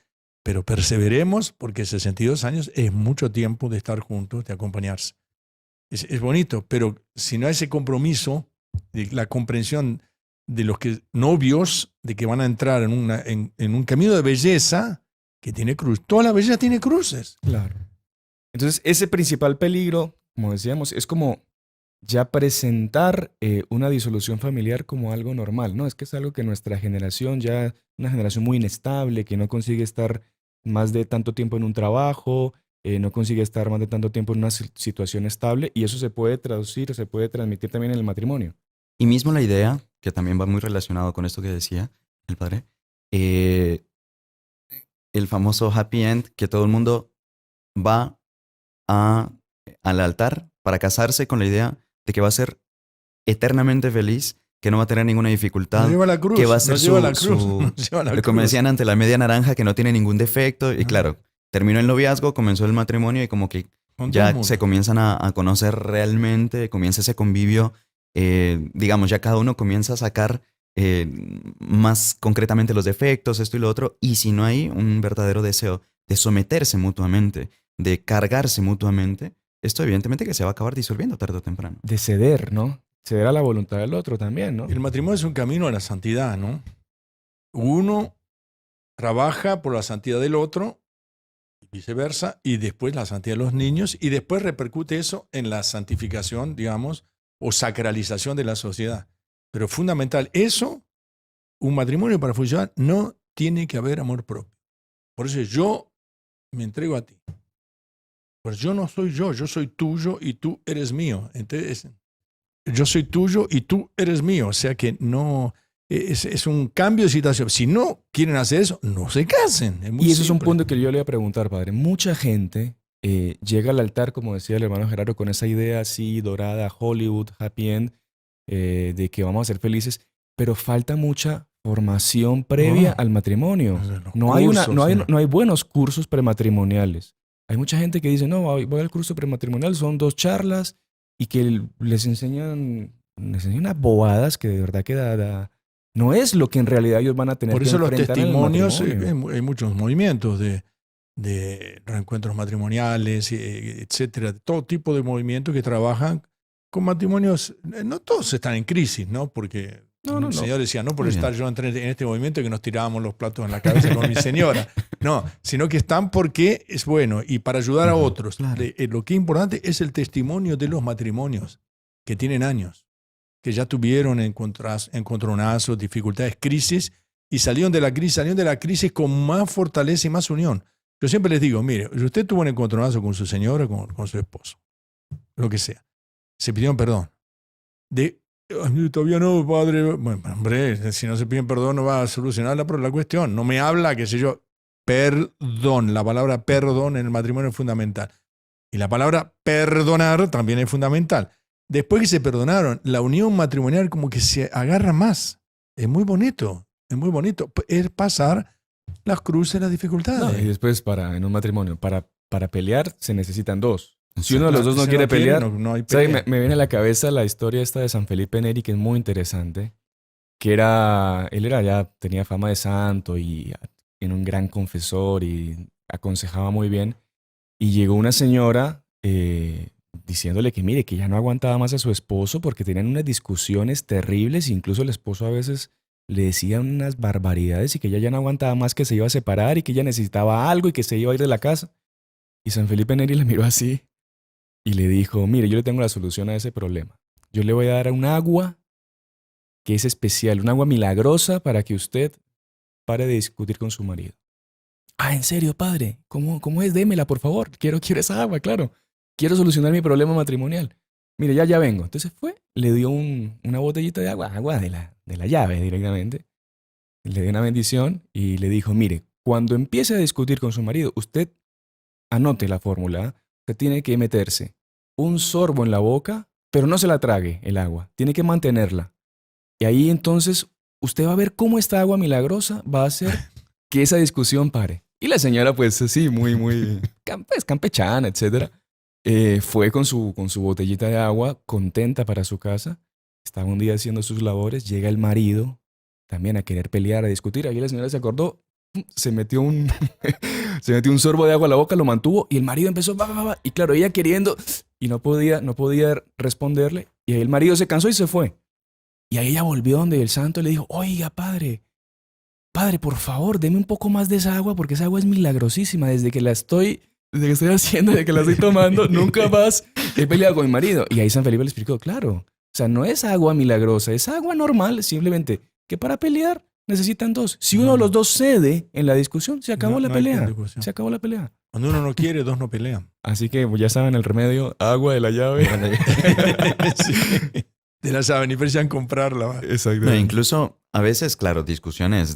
pero perseveremos porque 62 años es mucho tiempo de estar juntos, de acompañarse. Es bonito, pero si no hay ese compromiso, de la comprensión de los novios, de que van a entrar en un camino de belleza que tiene cruz. Toda la belleza tiene cruces. Claro. Entonces, ese principal peligro, como decíamos, es como ya presentar una disolución familiar como algo normal, ¿no? Es que es algo que nuestra generación, ya una generación muy inestable, que no consigue estar más de tanto tiempo en un trabajo, no consigue estar más de tanto tiempo en una situación estable, y eso se puede traducir, se puede transmitir también en el matrimonio. Y mismo la idea, que también va muy relacionado con esto que decía el padre, el famoso happy end, que todo el mundo va al altar para casarse con la idea de que va a ser eternamente feliz, que no va a tener ninguna dificultad, Nos lleva la cruz, que va a ser como decían antes, la media naranja, que no tiene ningún defecto. Y claro, terminó el noviazgo, comenzó el matrimonio y como que ya se comienzan a conocer realmente, comienza ese convivio, digamos, ya cada uno comienza a sacar más concretamente los defectos, esto y lo otro, y si no hay un verdadero deseo de someterse mutuamente, de cargarse mutuamente, esto evidentemente que se va a acabar disolviendo tarde o temprano. De ceder, ¿no? ceder a la voluntad del otro también, ¿no? El matrimonio es un camino a la santidad, ¿no? Uno trabaja por la santidad del otro, y viceversa, y después la santidad de los niños, y después repercute eso en la santificación, digamos, o sacralización de la sociedad. Pero fundamental, eso, un matrimonio para funcionar, no tiene que haber amor propio. Por eso yo me entrego a ti. Pues yo no soy yo soy tuyo y tú eres mío. Entonces, yo soy tuyo y tú eres mío. O sea que no, es un cambio de situación. Si no quieren hacer eso, no se casen. Es muy Y eso es un simple. punto que yo le iba a preguntar, padre. Mucha gente llega al altar, como decía el hermano Gerardo, con esa idea así dorada, Hollywood, happy end, de que vamos a ser felices, pero falta mucha formación previa No. al matrimonio. Los No hay, cursos, no hay buenos cursos prematrimoniales. Hay mucha gente que dice, no, voy al curso prematrimonial, son 2 charlas y que les enseñan unas bobadas que de verdad que no es lo que en realidad ellos van a tener Por que eso los enfrentar en el testimonios, matrimonio. hay muchos movimientos de reencuentros matrimoniales, etcétera, todo tipo de movimientos que trabajan con matrimonios. No todos están en crisis, ¿no? Porque No. el Señor decía, no por Muy estar bien. yo en este movimiento que nos tirábamos los platos en la cabeza con mi señora. No, sino que están porque es bueno y para ayudar a Ujú, otros. claro. Lo que es importante es el testimonio de los matrimonios que tienen años, que ya tuvieron encontronazos, dificultades, crisis, y salieron de la crisis con más fortaleza y más unión. Yo siempre les digo, mire, si usted tuvo un encontronazo con su señora, con su esposo, lo que sea, se pidieron perdón. Todavía no, padre. Bueno, hombre, si no se piden perdón no va a solucionar la cuestión. No me habla, qué sé yo, perdón. La palabra perdón en el matrimonio es fundamental. Y la palabra perdonar también es fundamental. Después que se perdonaron, la unión matrimonial como que se agarra más. Es muy bonito, es muy bonito. Es pasar las cruces, las No, y dificultades. después en un matrimonio, para pelear se necesitan 2. Si uno de Exacto. los dos no Si quiere pelear, no hay ¿sabe? pelea. Me viene a la cabeza la historia esta de San Felipe Neri, que es muy interesante, que él era ya, tenía fama de santo y era un gran confesor y aconsejaba muy bien. Y llegó una señora diciéndole que mire, que ya no aguantaba más a su esposo porque tenían unas discusiones terribles, incluso el esposo a veces le decía unas barbaridades y que ella ya no aguantaba más, que se iba a separar y que ella necesitaba algo y que se iba a ir de la casa. Y San Felipe Neri le miró así y le dijo, mire, yo le tengo la solución a ese problema. Yo le voy a dar un agua que es especial, un agua milagrosa para que usted pare de discutir con su marido. Ah, ¿en serio, padre? ¿Cómo es? Démela, por favor. Quiero esa agua, claro. Quiero solucionar mi problema matrimonial. Mire, ya vengo. Entonces fue, le dio una botellita de agua de la llave directamente. Le dio una bendición y le dijo, mire, cuando empiece a discutir con su marido, usted anote la fórmula. Usted tiene que meterse un sorbo en la boca, pero no se la trague el agua. Tiene que mantenerla. Y ahí entonces usted va a ver cómo esta agua milagrosa va a hacer que esa discusión pare. Y la señora, pues así, muy pues, campechana, etc. Fue con su botellita de agua, contenta para su casa. Estaba un día haciendo sus labores, llega el marido también a querer pelear, a discutir. Ahí la señora se acordó, se metió se metió un sorbo de agua a la boca, lo mantuvo y el marido empezó, y claro, ella queriendo, y no podía responderle. Y ahí el marido se cansó y se fue. Y ahí ella volvió donde el santo y le dijo, oiga, padre, por favor, deme un poco más de esa agua porque esa agua es milagrosísima. Desde que estoy haciendo, desde que la estoy tomando, nunca más he peleado con mi marido. Y ahí San Felipe le explicó, claro, o sea, no es agua milagrosa, es agua normal, simplemente que para pelear necesitan 2. Si uno de los 2 cede en la discusión, se acabó la No hay pelea. discusión. Se acabó la pelea. Cuando uno no quiere, 2 no pelean. Así que pues, ya saben el remedio, agua de la llave. Sí. De la saben y precisan comprarla. Exacto. No, incluso a veces, claro, discusiones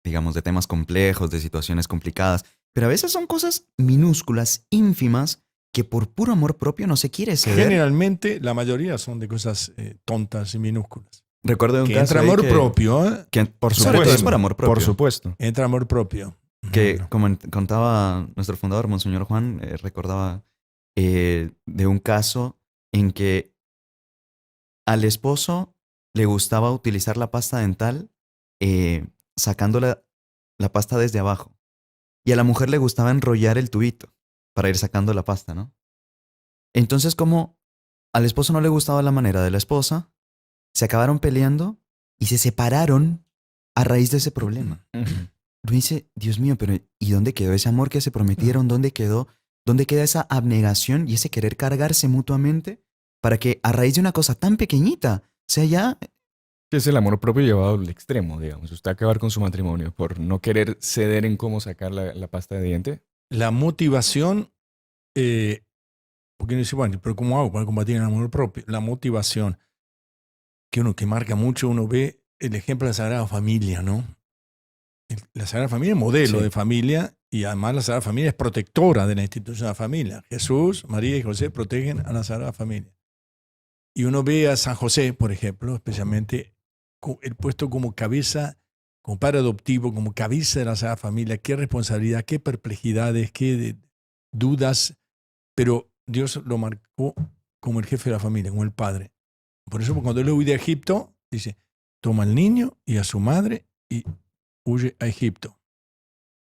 digamos, de temas complejos, de situaciones complicadas, pero a veces son cosas minúsculas, ínfimas, que por puro amor propio no se quiere ceder. Generalmente, la mayoría son de cosas tontas y minúsculas. Recuerdo de un Que caso entra ahí amor propio, ¿eh? que Por sobre todo supuesto. es por amor propio. Por supuesto. Entra amor propio. Que, No. como contaba nuestro fundador, Monseñor Juan, recordaba de un caso en que al esposo le gustaba utilizar la pasta dental sacando la pasta desde abajo. Y a la mujer le gustaba enrollar el tubito para ir sacando la pasta, ¿no? Entonces, como al esposo no le gustaba la manera de la esposa, se acabaron peleando y se separaron a raíz de ese problema. Ujú. Uno dice, Dios mío, pero ¿y dónde quedó ese amor que se prometieron? ¿Dónde queda esa abnegación y ese querer cargarse mutuamente para que a raíz de una cosa tan pequeñita sea ya... Es el amor propio llevado al extremo, digamos. Usted acabar con su matrimonio por no querer ceder en cómo sacar la pasta de diente. La motivación, porque uno dice, bueno, pero ¿cómo hago para combatir el amor propio? La motivación, que marca mucho, uno ve el ejemplo de la Sagrada Familia, ¿no? La Sagrada Familia es modelo Sí. de familia y además la Sagrada Familia es protectora de la institución de la familia. Jesús, María y José protegen a la Sagrada Familia. Y uno ve a San José, por ejemplo, especialmente el puesto como cabeza, como padre adoptivo, como cabeza de la Sagrada Familia. Qué responsabilidad, qué perplejidades, qué dudas. Pero Dios lo marcó como el jefe de la familia, como el padre. Por eso cuando él huye de Egipto, dice, toma al niño y a su madre y huye a Egipto.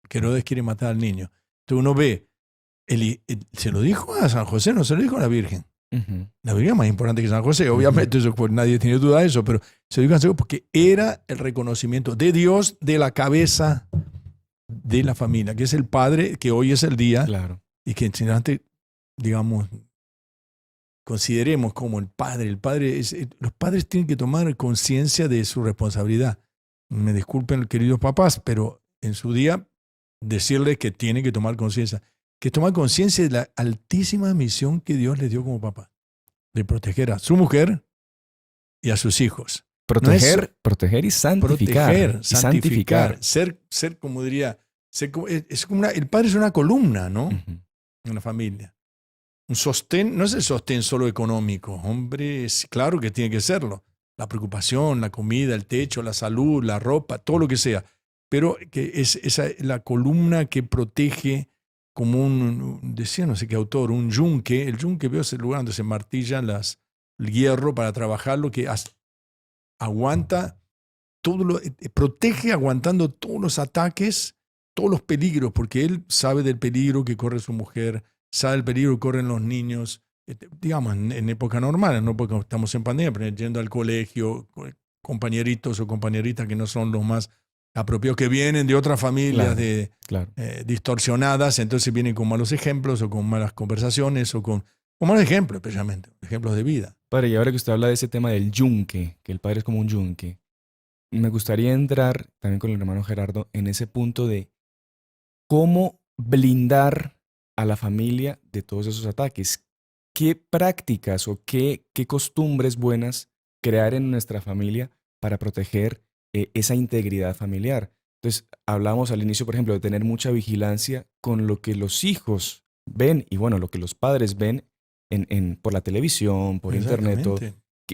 Que Herodes quiere matar al niño. Entonces uno ve, se lo dijo a San José, no se lo dijo a la Virgen. Ujú. La Virgen es más importante que San José, obviamente, eso, pues, nadie tiene duda de eso, pero se lo dijo a San José porque era el reconocimiento de Dios de la cabeza de la familia, que es el padre, que hoy es el día, Claro. y que antes, digamos, consideremos como el padre. Los padres tienen que tomar conciencia de su responsabilidad. Me disculpen, queridos papás, pero en su día decirles que tienen que tomar conciencia. Que tomar conciencia de la altísima misión que Dios les dio como papá. De proteger a su mujer y a sus hijos. Proteger y santificar. Proteger, Y santificar. Ser como diría, el padre es una columna, ¿no? Ujú. En la familia. Un sostén, no es el sostén solo económico, hombre, claro que tiene que serlo. La preocupación, la comida, el techo, la salud, la ropa, todo lo que sea. Pero que es la columna que protege como decía no sé qué autor, un yunque. El yunque, veo, es el lugar donde se martillan el hierro para trabajarlo, que aguanta, protege aguantando todos los ataques, todos los peligros, porque él sabe del peligro que corre su mujer, sabe el peligro que corren los niños, digamos, en época normal, no porque estamos en pandemia, pero yendo al colegio, compañeritos o compañeritas que no son los más apropiados, que vienen de otras familias Claro. distorsionadas, entonces vienen con malos ejemplos o con malas conversaciones o con malos ejemplos, especialmente, ejemplos de vida. Padre, y ahora que usted habla de ese tema del yunque, que el padre es como un yunque, me gustaría entrar también con el hermano Gerardo en ese punto de cómo blindar a la familia de todos esos ataques. ¿Qué prácticas o qué costumbres buenas crear en nuestra familia para proteger esa integridad familiar? Entonces, hablamos al inicio, por ejemplo, de tener mucha vigilancia con lo que los hijos ven y, bueno, lo que los padres ven por la televisión, por internet, todo.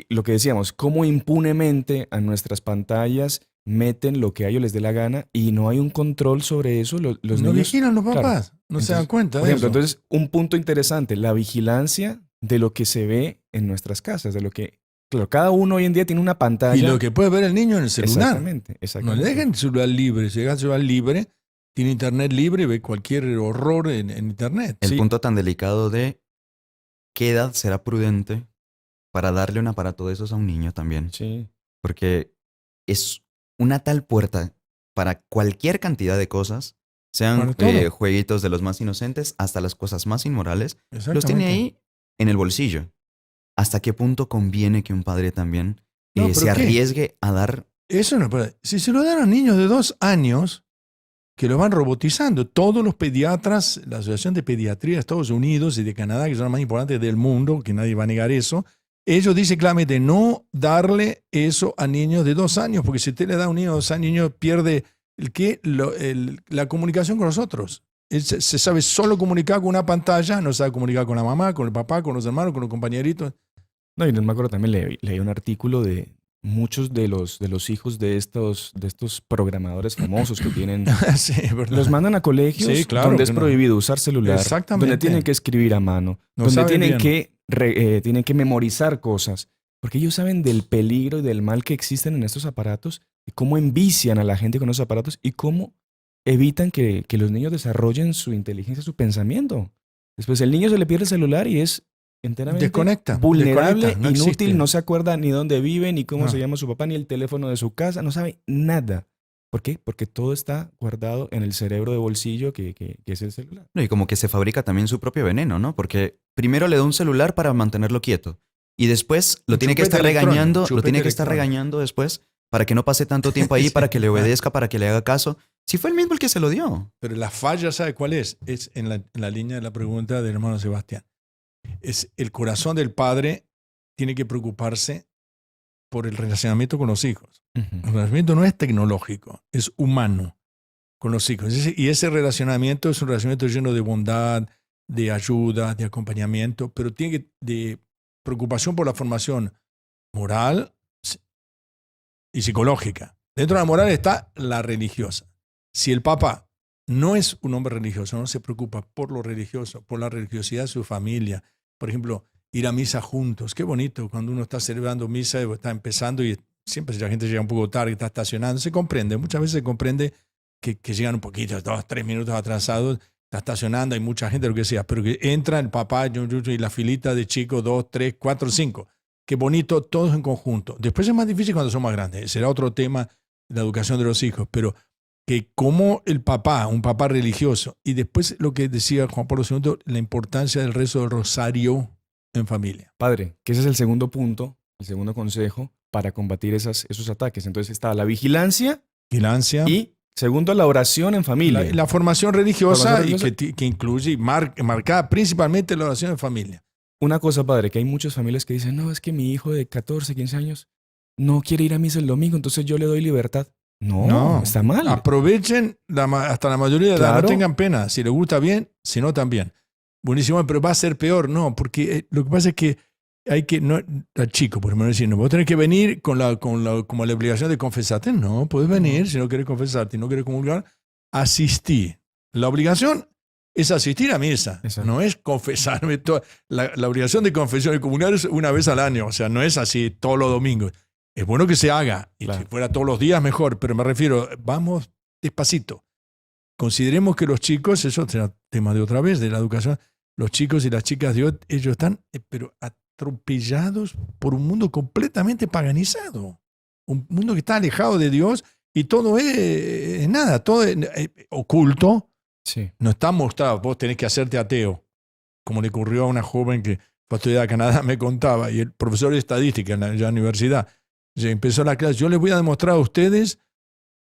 Lo que decíamos, cómo impunemente a nuestras pantallas meten lo que a ellos les dé la gana y no hay un control sobre eso. Los no niños vigilan los papás, claro. no se dan cuenta Por de ejemplo, eso. entonces, un punto interesante, la vigilancia de lo que se ve en nuestras casas, de lo que, claro, cada uno hoy en día tiene una pantalla. Y lo que puede ver el niño en el celular. Exactamente. No le dejen el celular libre. Si deja el celular libre, tiene internet libre, ve cualquier horror en internet. El Sí. punto tan delicado de qué edad será prudente para darle un aparato de esos a un niño también. Sí. Porque es una tal puerta para cualquier cantidad de cosas, sean Para todo. jueguitos de los más inocentes hasta las cosas más inmorales, los tiene Exactamente. ahí en el bolsillo. ¿Hasta qué punto conviene que un padre también No, ¿pero se qué? arriesgue a dar? Eso no puede. Si se lo dan a niños de 2 años, que lo van robotizando. Todos los pediatras, la Asociación de Pediatría de Estados Unidos y de Canadá, que son las más importantes del mundo, que nadie va a negar eso, ellos dicen claramente no darle eso a niños de 2 años, porque si usted le da a un niño de 2 años, el niño pierde la comunicación con los otros. Él se sabe solo comunicar con una pantalla, no sabe comunicar con la mamá, con el papá, con los hermanos, con los compañeritos. No, y no me acuerdo, también leí un artículo de muchos de los hijos de estos programadores famosos que tienen. Sí, es verdad. Los mandan a colegios Sí, claro, donde es que no. prohibido usar celular, Exactamente. donde tienen que escribir a mano, No donde saben tienen bien. tienen que memorizar cosas, porque ellos saben del peligro y del mal que existen en estos aparatos y cómo envician a la gente con esos aparatos y cómo evitan que los niños desarrollen su inteligencia, su pensamiento. Después el niño se le pierde el celular y es enteramente Desconecta. vulnerable, desconecta, no inútil, existe. no se acuerda ni dónde vive, ni cómo No. se llama su papá, ni el teléfono de su casa, no sabe nada. ¿Por qué? Porque todo está guardado en el cerebro de bolsillo que es el celular. No, y como que se fabrica también su propio veneno, ¿no? Porque primero le da un celular para mantenerlo quieto. Y después lo Un tiene que estar chupete electrónico, regañando, lo chupete tiene que estar electrónico. regañando después para que no pase tanto tiempo ahí, Sí. para que le obedezca, para que le haga caso. Si fue el mismo el que se lo dio. Pero la falla, ¿sabe cuál es? Es en la línea de la pregunta del hermano Sebastián. Es el corazón del padre tiene que preocuparse por el relacionamiento con los hijos. El relacionamiento no es tecnológico, es humano con los hijos. Y ese relacionamiento es un relacionamiento lleno de bondad, de ayuda, de acompañamiento, pero tiene que de preocupación por la formación moral y psicológica. Dentro de la moral está la religiosa. Si el papá no es un hombre religioso, no se preocupa por lo religioso, por la religiosidad de su familia, por ejemplo, ir a misa juntos. Qué bonito cuando uno está celebrando misa, está empezando y siempre la gente llega un poco tarde, está estacionando. Se comprende, muchas veces se comprende que llegan un poquito, 2, 3 minutos atrasados, está estacionando, hay mucha gente, lo que sea, pero que entra el papá y la filita de chicos, 2, 3, 4, 5. Qué bonito, todos en conjunto. Después es más difícil cuando son más grandes. Será otro tema, la educación de los hijos, pero que como el papá, un papá religioso, y después lo que decía Juan Pablo II, la importancia del rezo del rosario en familia. Padre, que ese es el segundo punto, el segundo consejo para combatir esos ataques. Entonces está la vigilancia Vigilancia. y, segundo, la oración en familia. La formación religiosa, Formación religiosa. y que incluye y marcada principalmente la oración en familia. Una cosa, padre, que hay muchas familias que dicen, no, es que mi hijo de 14, 15 años no quiere ir a misa el domingo, entonces yo le doy libertad. No, está mal. Aprovechen hasta la mayoría de edad, Claro. no tengan pena. Si les gusta bien, si no también. Buenísimo, pero va a ser peor. No, porque lo que pasa es que hay que, no, al chico, por ejemplo, decir, no, vos tenés que venir como la obligación de confesarte. No, puedes venir si no querés confesarte y no querés comulgar, asistí. La obligación es asistir a misa, Exacto. no es confesarme. La obligación de confesión y comulgar es una vez al año, o sea, no es así todos los domingos. Es bueno que se haga, y Claro. si fuera todos los días mejor, pero me refiero, vamos despacito. Consideremos que los chicos, eso será tema de otra vez, de la educación, los chicos y las chicas de hoy, ellos están pero atropellados por un mundo completamente paganizado. Un mundo que está alejado de Dios y todo es nada, todo es oculto. Sí. No está mostrado, vos tenés que hacerte ateo, como le ocurrió a una joven que fue a estudiar a Canadá, me contaba, y el profesor de estadística en la universidad, ya empezó la clase, yo les voy a demostrar a ustedes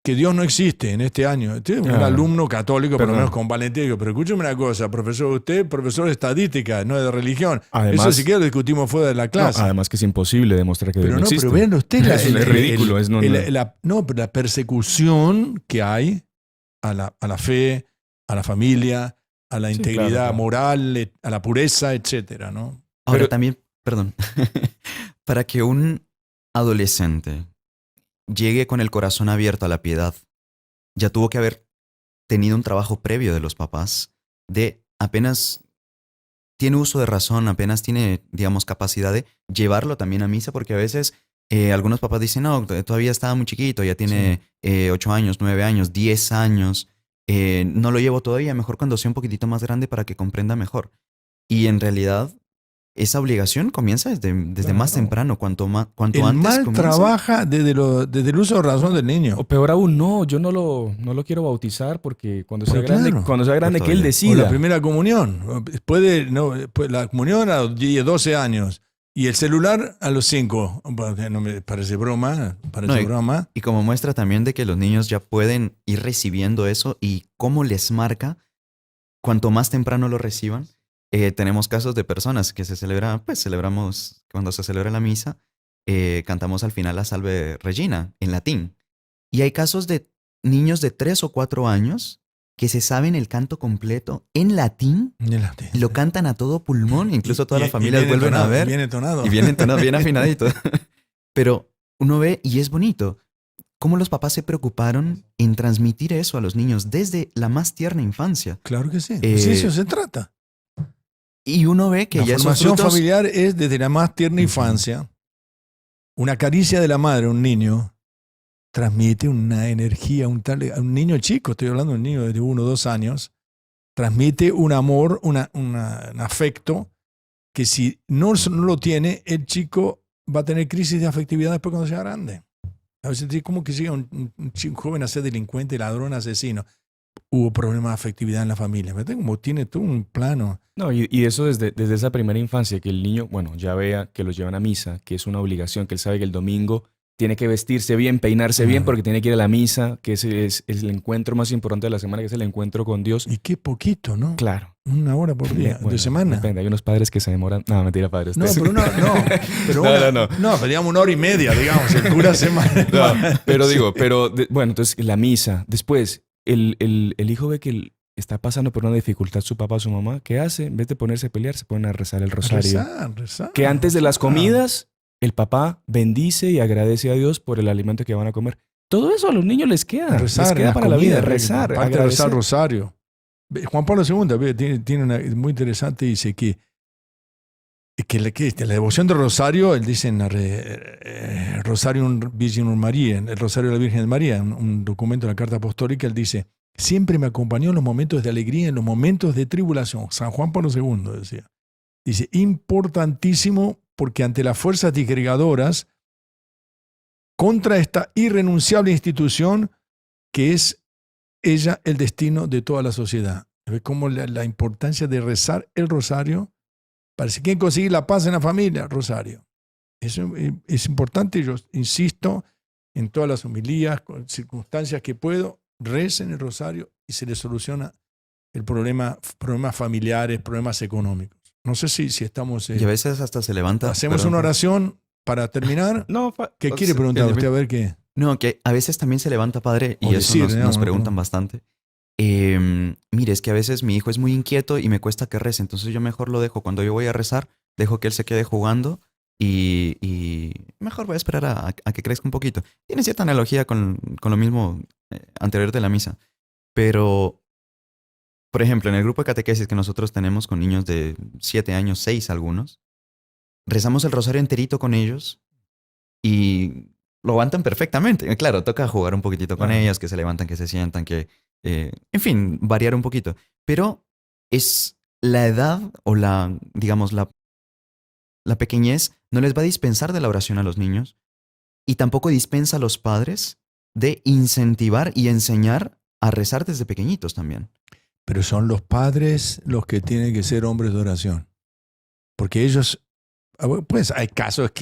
que Dios no existe en este año. Este es un Claro. alumno católico, por lo Perdón. menos con valentía, digo, pero escúcheme una cosa, profesor, usted profesor de estadística, no de religión. Además, Eso si quiere lo discutimos fuera de la clase. no, además que es imposible demostrar que Dios pero no no, existe. pero vean usted Es ridículo, es no. pero la persecución que hay a la fe, a la familia, a la Sí, integridad claro. moral, a la pureza, etcétera, ¿no? Ahora Pero- también, perdón, para que un adolescente llegue con el corazón abierto a la piedad, ya tuvo que haber tenido un trabajo previo de los papás de apenas tiene uso de razón, apenas tiene, digamos, capacidad de llevarlo también a misa, porque a veces algunos papás dicen, no, todavía estaba muy chiquito, ya tiene 8 años, 9 años, 10 años, no lo llevo todavía, mejor cuando sea un poquitito más grande para que comprenda mejor. Y en realidad, esa obligación comienza desde más Claro. temprano, cuanto El antes mal comienza. trabaja desde el uso de razón del niño. O peor aún, no, yo no lo quiero bautizar porque cuando sea Pero grande, claro. cuando sea grande Pero que él todavía. O la decida. primera comunión. La comunión a los 10, 12 años. Y el celular a los 5. No me parece broma. No, broma. Y como muestra también de que los niños ya pueden ir recibiendo eso y cómo les marca, cuanto más temprano lo reciban. Tenemos casos de personas que celebramos, cuando se celebra la misa, cantamos al final la Salve Regina en latín. Y hay casos de niños de 3 o 4 años que se saben el canto completo en latín, lo cantan a todo pulmón, incluso todas las familias vuelven a ver. Bien entonado. Y bien entonado, bien afinadito. Pero uno ve y es bonito cómo los papás se preocuparon en transmitir eso a los niños desde la más tierna infancia. Claro que sí. Eh, Sí, eso se trata. Y uno ve que La ya esos formación frutos... familiar es desde la más tierna Ujú. infancia. Una caricia de la madre a un niño transmite una energía, a un niño chico, estoy hablando de un niño de 1 o 2 años, transmite un amor, un afecto que si no lo tiene, el chico va a tener crisis de afectividad después cuando sea grande. A veces dice, ¿cómo que llega un joven a ser delincuente, ladrón, asesino? Hubo problemas de afectividad en la familia. ¿Verdad? Como tiene todo un plano. No, y eso desde esa primera infancia, que el niño, bueno, ya vea que los llevan a misa, que es una obligación, que él sabe que el domingo tiene que vestirse bien, peinarse bien, porque tiene que ir a la misa, que ese es el encuentro más importante de la semana, que es el encuentro con Dios. Y qué poquito, ¿no? Claro. 1 hora por día, Bueno, de semana. Depende, hay unos padres que se demoran. No, mentira, padres. No, pero No. pero digamos 1 hora y media, digamos, el cura semana. No, pero bueno, entonces la misa. Después, el hijo ve que está pasando por una dificultad su papá o su mamá. ¿Qué hace? En vez de ponerse a pelear, se ponen a rezar el rosario. Rezar. Que antes de las comidas, el papá bendice y agradece a Dios por el alimento que van a comer. Todo eso a los niños les queda. Rezar, les queda para la vida, rezar. Aparte de rezar el rosario. Juan Pablo II tiene una muy interesante, dice que la devoción del rosario, él dice en Rosarium Virginum Maria, el rosario de la Virgen de María, un documento de la carta apostólica, él dice, siempre me acompañó en los momentos de alegría, en los momentos de tribulación. San Juan Pablo II decía. Dice, importantísimo porque ante las fuerzas disgregadoras, contra esta irrenunciable institución que es ella el destino de toda la sociedad. ¿Ves cómo la importancia de rezar el rosario? Para si quieren conseguir la paz en la familia, rosario. Eso es importante. Yo insisto en todas las homilías, con circunstancias que puedo, recen el rosario y se les soluciona el problemas familiares, problemas económicos. No sé si estamos... y a veces hasta se levanta... Hacemos una oración para terminar. No, ¿Qué quiere preguntar usted? A ver qué... No, que a veces también se levanta, padre, y O eso decir, nos preguntan bastante. Mire, es que a veces mi hijo es muy inquieto y me cuesta que rece, entonces yo mejor lo dejo. Cuando yo voy a rezar, dejo que él se quede jugando y mejor voy a esperar a que crezca un poquito. Tiene cierta analogía con lo mismo anterior de la misa. Pero, por ejemplo, en el grupo de catequesis que nosotros tenemos con niños de 7 años, 6 algunos, rezamos el rosario enterito con ellos y lo aguantan perfectamente. Claro, toca jugar un poquitito con ellos, que se levantan, que se sientan, que... en fin, variar un poquito. Pero es la edad o digamos, la pequeñez no les va a dispensar de la oración a los niños y tampoco dispensa a los padres de incentivar y enseñar a rezar desde pequeñitos también. Pero son los padres los que tienen que ser hombres de oración. Porque ellos, pues hay casos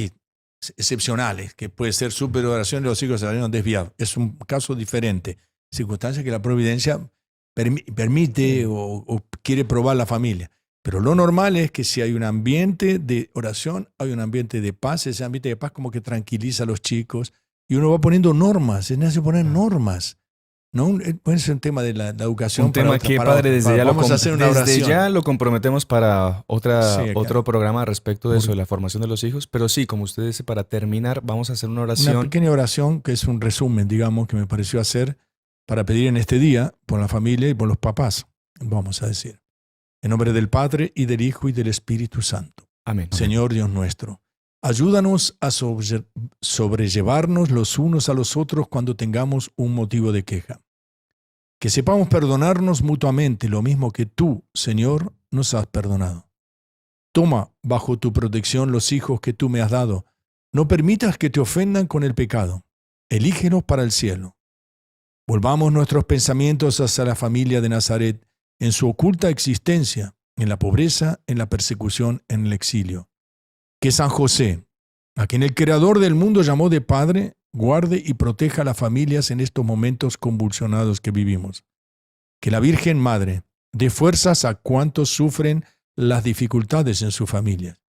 excepcionales, que puede ser súper oración y los hijos se salieron desviados. Es un caso diferente. Circunstancias que la providencia permite o quiere probar la familia. Pero lo normal es que si hay un ambiente de oración, hay un ambiente de paz, ese ambiente de paz como que tranquiliza a los chicos y uno va poniendo normas, es necesario poner normas. No, puede ser un tema de la educación. Un tema que, padre, desde desde ya lo comprometemos para otro programa respecto de eso, de la formación de los hijos. Pero sí, como usted dice, para terminar, vamos a hacer una oración. Una pequeña oración que es un resumen, digamos, que me pareció hacer para pedir en este día por la familia y por los papás. Vamos a decir. En nombre del Padre, y del Hijo, y del Espíritu Santo. Amén. Señor Dios nuestro, ayúdanos a sobrellevarnos los unos a los otros cuando tengamos un motivo de queja. Que sepamos perdonarnos mutuamente, lo mismo que tú, Señor, nos has perdonado. Toma bajo tu protección los hijos que tú me has dado. No permitas que te ofendan con el pecado. Elígenos para el cielo. Volvamos nuestros pensamientos hacia la familia de Nazaret, en su oculta existencia, en la pobreza, en la persecución, en el exilio. Que San José, a quien el Creador del mundo llamó de Padre, guarde y proteja a las familias en estos momentos convulsionados que vivimos. Que la Virgen Madre dé fuerzas a cuantos sufren las dificultades en su familia.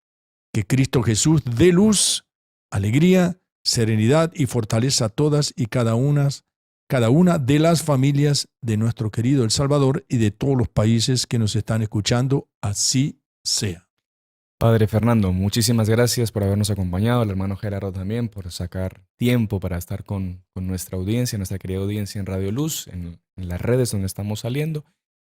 Que Cristo Jesús dé luz, alegría, serenidad y fortaleza a todas y cada una de las familias de nuestro querido El Salvador y de todos los países que nos están escuchando. Así sea. Padre Fernando, muchísimas gracias por habernos acompañado, al hermano Gerardo también, por sacar tiempo para estar con nuestra audiencia, nuestra querida audiencia en Radio Luz, en las redes donde estamos saliendo.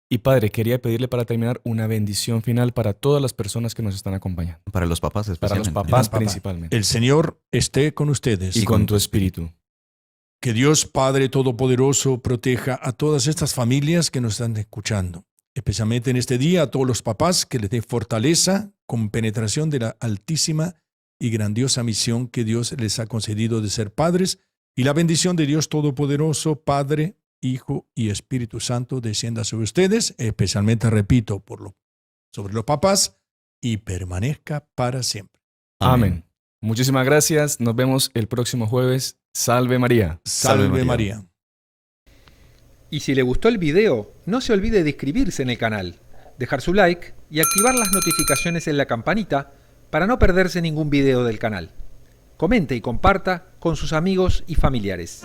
Y Padre, quería pedirle para terminar una bendición final para todas las personas que nos están acompañando. Para los papás especialmente. Para los papás principalmente. El Señor esté con ustedes. Y con tu espíritu. Que Dios Padre Todopoderoso proteja a todas estas familias que nos están escuchando. Especialmente en este día a todos los papás, que les dé fortaleza, compenetración de la altísima y grandiosa misión que Dios les ha concedido de ser padres, y la bendición de Dios Todopoderoso, Padre, Hijo y Espíritu Santo descienda sobre ustedes, especialmente, repito, sobre los papás, y permanezca para siempre. Amén. Muchísimas gracias. Nos vemos el próximo jueves. Salve María. Salve María. Y si le gustó el video, no se olvide de inscribirse en el canal, dejar su like y activar las notificaciones en la campanita para no perderse ningún video del canal. Comente y comparta con sus amigos y familiares.